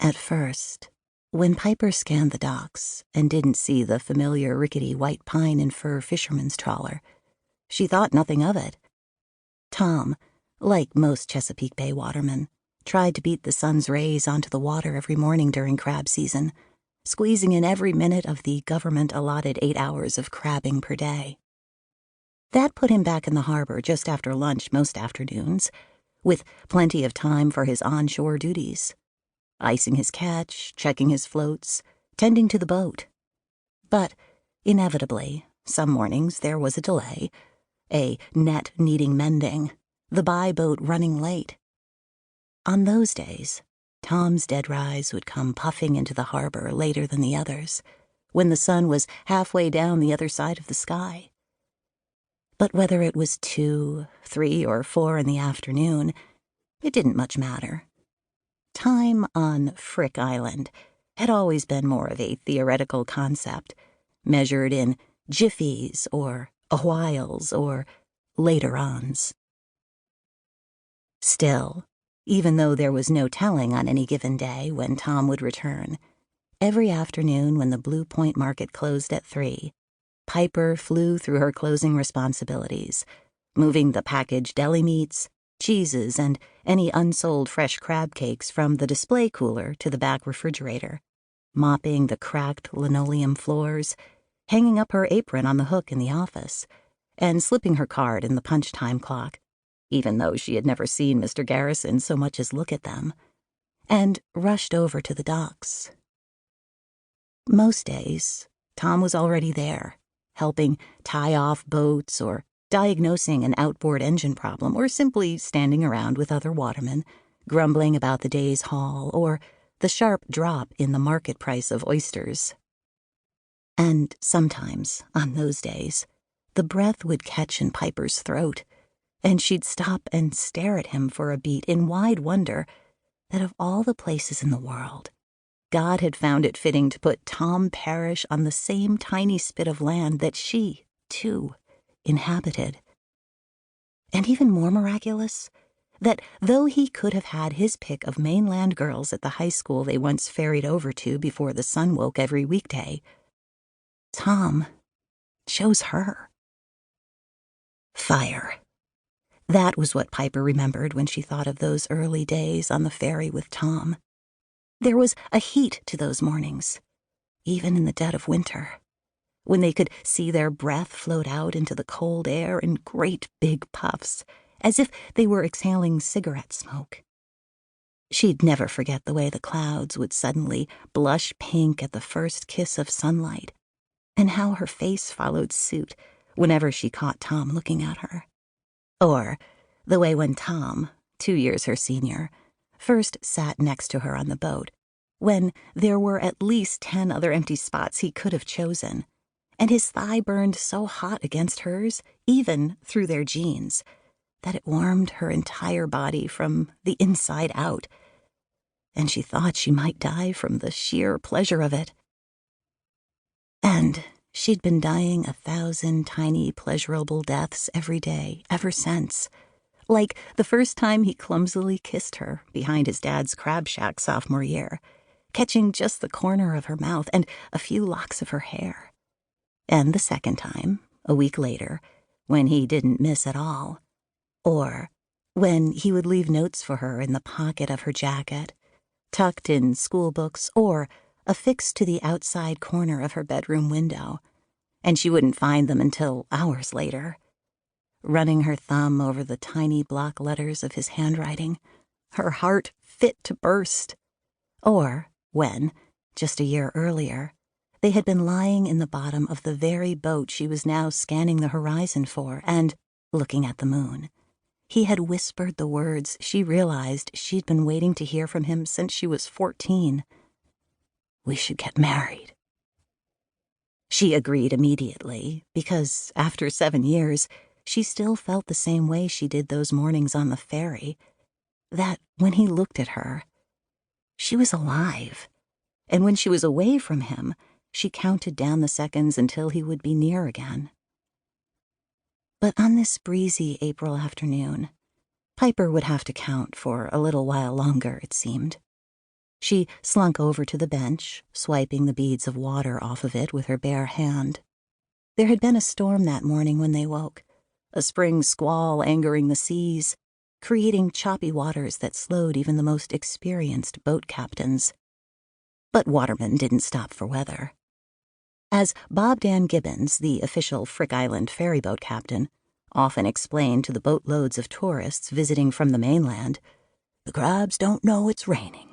At first, when Piper scanned the docks and didn't see the familiar rickety white pine and fur fisherman's trawler, she thought nothing of it. Tom, like most Chesapeake Bay watermen, tried to beat the sun's rays onto the water every morning during crab season, squeezing in every minute of the government-allotted 8 hours of crabbing per day. That put him back in the harbor just after lunch most afternoons, with plenty of time for his onshore duties. Icing his catch, checking his floats, tending to the boat. But, inevitably, some mornings there was a delay, a net needing mending, the buy boat running late. On those days, Tom's dead rise would come puffing into the harbor later than the others, when the sun was halfway down the other side of the sky. But whether it was 2, 3, or 4 in the afternoon, it didn't much matter. Time on Frick Island had always been more of a theoretical concept, measured in jiffies or a-whiles or later-ons. Still, even though there was no telling on any given day when Tom would return, every afternoon when the Blue Point market closed at 3, Piper flew through her closing responsibilities, moving the packaged deli meats, cheeses, and any unsold fresh crab cakes from the display cooler to the back refrigerator, mopping the cracked linoleum floors, hanging up her apron on the hook in the office, and slipping her card in the punch time clock, even though she had never seen Mr. Garrison so much as look at them, and rushed over to the docks. Most days, Tom was already there, helping tie off boats or diagnosing an outboard engine problem, or simply standing around with other watermen, grumbling about the day's haul or the sharp drop in the market price of oysters. And sometimes, on those days, the breath would catch in Piper's throat, and she'd stop and stare at him for a beat in wide wonder that of all the places in the world, God had found it fitting to put Tom Parrish on the same tiny spit of land that she, too, inhabited. And even more miraculous, that though he could have had his pick of mainland girls at the high school they once ferried over to before the sun woke every weekday, Tom chose her. Fire. That was what Piper remembered when she thought of those early days on the ferry with Tom. There was a heat to those mornings, even in the dead of winter, when they could see their breath float out into the cold air in great big puffs, as if they were exhaling cigarette smoke. She'd never forget the way the clouds would suddenly blush pink at the first kiss of sunlight, and how her face followed suit whenever she caught Tom looking at her. Or the way when Tom, 2 years her senior, first sat next to her on the boat, when there were at least 10 other empty spots he could have chosen, and his thigh burned so hot against hers, even through their jeans, that it warmed her entire body from the inside out, and she thought she might die from the sheer pleasure of it. And she'd been dying 1,000 tiny pleasurable deaths every day ever since, like the first time he clumsily kissed her behind his dad's crab shack sophomore year, catching just the corner of her mouth and a few locks of her hair. And the second time, a week later, when he didn't miss at all. Or when he would leave notes for her in the pocket of her jacket, tucked in school books, or affixed to the outside corner of her bedroom window, and she wouldn't find them until hours later. Running her thumb over the tiny block letters of his handwriting, her heart fit to burst. Or when, just a year earlier, they had been lying in the bottom of the very boat she was now scanning the horizon for and, looking at the moon, he had whispered the words she realized she'd been waiting to hear from him since she was 14. "We should get married." She agreed immediately, because after 7 years, she still felt the same way she did those mornings on the ferry, that when he looked at her, she was alive, and when she was away from him, she counted down the seconds until he would be near again. But on this breezy April afternoon, Piper would have to count for a little while longer, it seemed. She slunk over to the bench, swiping the beads of water off of it with her bare hand. There had been a storm that morning when they woke, a spring squall angering the seas, creating choppy waters that slowed even the most experienced boat captains. But watermen didn't stop for weather. As Bob Dan Gibbons, the official Frick Island ferryboat captain, often explained to the boatloads of tourists visiting from the mainland, "The crabs don't know it's raining.